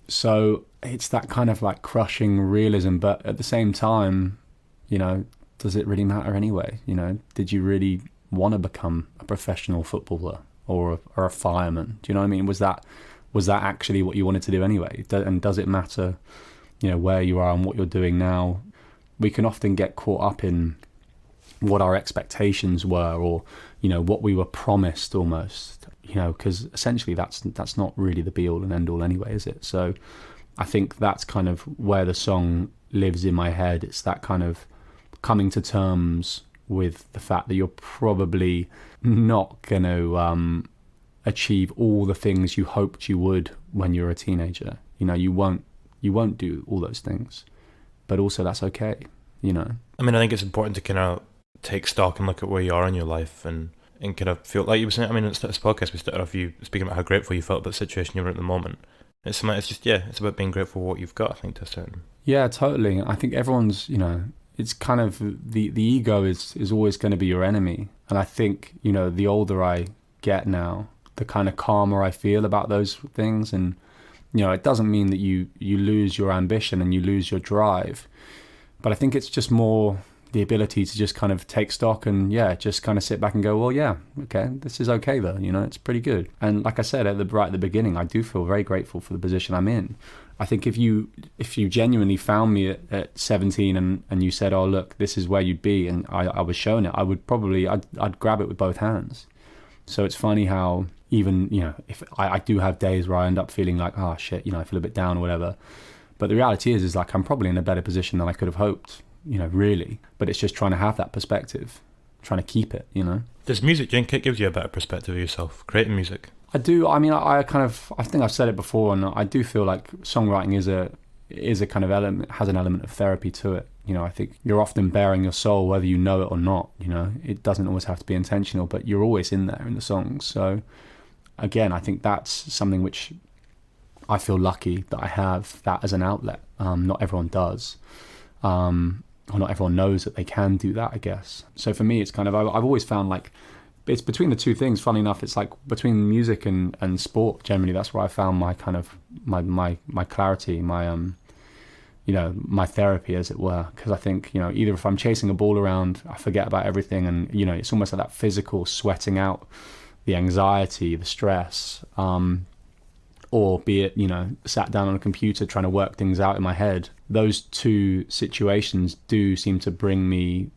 So it's that kind of like crushing realism, but at the same time, you know, does it really matter anyway? You know, did you really want to become a professional footballer or a fireman? Do you know what I mean? Was that actually what you wanted to do anyway? And does it matter, you know, where you are and what you're doing now? We can often get caught up in what our expectations were, or, you know, what we were promised almost, you know, because essentially that's not really the be all and end all anyway, is it? So I think that's kind of where the song lives in my head. It's that kind of coming to terms with the fact that you're probably not going to achieve all the things you hoped you would when you're a teenager. You know, you won't do all those things, but also that's okay, you know. I mean, I think it's important to kind of take stock and look at where you are in your life, and kind of feel like you were saying. I mean, it's this podcast, we started off you speaking about how grateful you felt about the situation you were in at the moment. It's just, yeah, it's about being grateful for what you've got, I think, to a certain... Yeah, totally. I think everyone's, you know, it's kind of the ego is always going to be your enemy. And I think, you know, the older I get now, the kind of calmer I feel about those things. And, you know, it doesn't mean that you lose your ambition and you lose your drive, but I think it's just more the ability to just kind of take stock and just kind of sit back and go, well, yeah, okay, this is okay though, you know, it's pretty good. And like I said right at the beginning, I do feel very grateful for the position I'm in. I think if you genuinely found me at 17 and you said, oh look, this is where you'd be, and I was shown it, I would probably I'd grab it with both hands. So it's funny how even, you know, if I do have days where I end up feeling like, oh shit, you know, I feel a bit down or whatever, but the reality is like I'm probably in a better position than I could have hoped, you know, really. But it's just trying to have that perspective, trying to keep it, you know. Does music, do you think it gives you a better perspective of yourself, creating music? I do. I mean, I think I've said it before, and I do feel like songwriting is a kind of element, has an element of therapy to it. You know, I think you're often bearing your soul, whether you know it or not. You know, it doesn't always have to be intentional, but you're always in there in the songs. So again, I think that's something which I feel lucky that I have that as an outlet. Not everyone does. Or not everyone knows that they can do that, I guess. So for me, it's kind of, I've always found like, it's between the two things. Funny enough, it's like between music and sport. Generally, that's where I found my kind of my clarity, my you know, my therapy, as it were. Because I think, you know, either if I'm chasing a ball around, I forget about everything, and you know, it's almost like that physical sweating out the anxiety, the stress, or be it, you know, sat down on a computer trying to work things out in my head. Those two situations do seem to bring me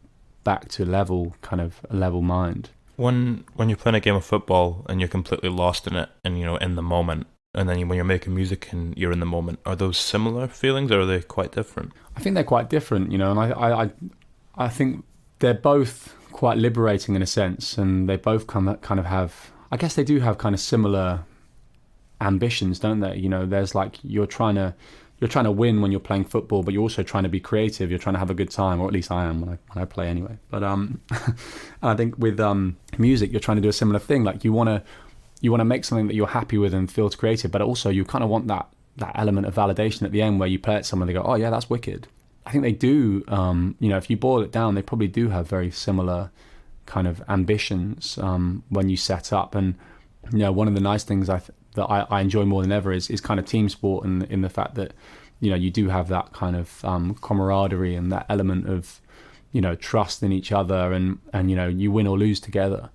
back to a level mind. When you're playing a game of football and you're completely lost in it and, you know, in the moment, and then when you're making music and you're in the moment, are those similar feelings or are they quite different? I think they're quite different, you know, and I think they're both quite liberating in a sense, and they both kind of have, I guess they do have kind of similar ambitions, don't they? You know, there's like, you're trying to win when you're playing football, but you're also trying to be creative. You're trying to have a good time, or at least I am when I play anyway. But I think with music, you're trying to do a similar thing. Like you want to make something that you're happy with and feels creative, but also you kind of want that element of validation at the end where you play it someone, they go, oh yeah, that's wicked. I think they do. You know, if you boil it down, they probably do have very similar kind of ambitions when you set up. And you know, one of the nice things that I enjoy more than ever is kind of team sport, and in the fact that, you know, you do have that kind of camaraderie and that element of, you know, trust in each other, and you know, you win or lose together.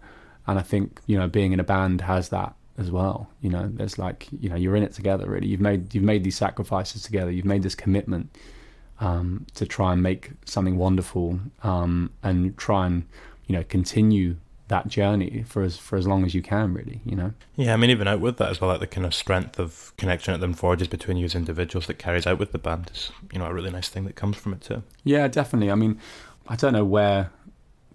And I think, you know, being in a band has that as well. You know, there's like, you know, you're in it together really. You've made these sacrifices together. You've made this commitment to try and make something wonderful, and try and, you know, continue that journey for as long as you can, really, you know. Yeah, I mean, even out with that as well, like the kind of strength of connection that then forges between you as individuals that carries out with the band is, you know, a really nice thing that comes from it too. Yeah, definitely. I mean, I don't know where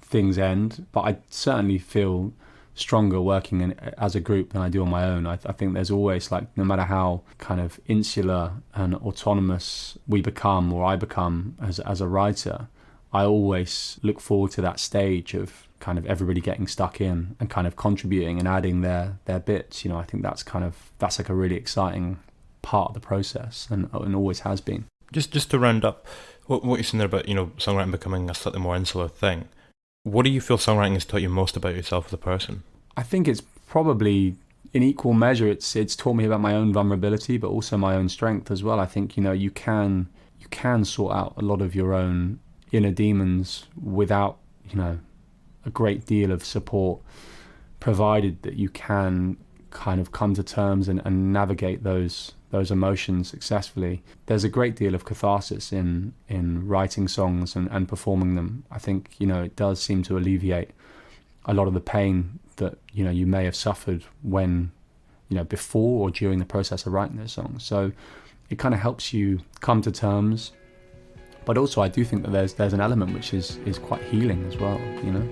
things end, but I certainly feel stronger working as a group than I do on my own. I think there's always, like, no matter how kind of insular and autonomous we become, or I become as a writer, I always look forward to that stage of kind of everybody getting stuck in and kind of contributing and adding their bits. You know, I think that's like a really exciting part of the process, and always has been. Just to round up, what you're saying there about, you know, songwriting becoming a slightly more insular thing, what do you feel songwriting has taught you most about yourself as a person? I think it's probably in equal measure. It's taught me about my own vulnerability, but also my own strength as well. I think, you know, you can sort out a lot of your own inner demons without, you know, a great deal of support, provided that you can kind of come to terms and navigate those emotions successfully. There's a great deal of catharsis in writing songs and performing them. I think, you know, it does seem to alleviate a lot of the pain that, you know, you may have suffered when, you know, before or during the process of writing those songs. So it kind of helps you come to terms. But also I do think that there's an element which is quite healing as well, you know.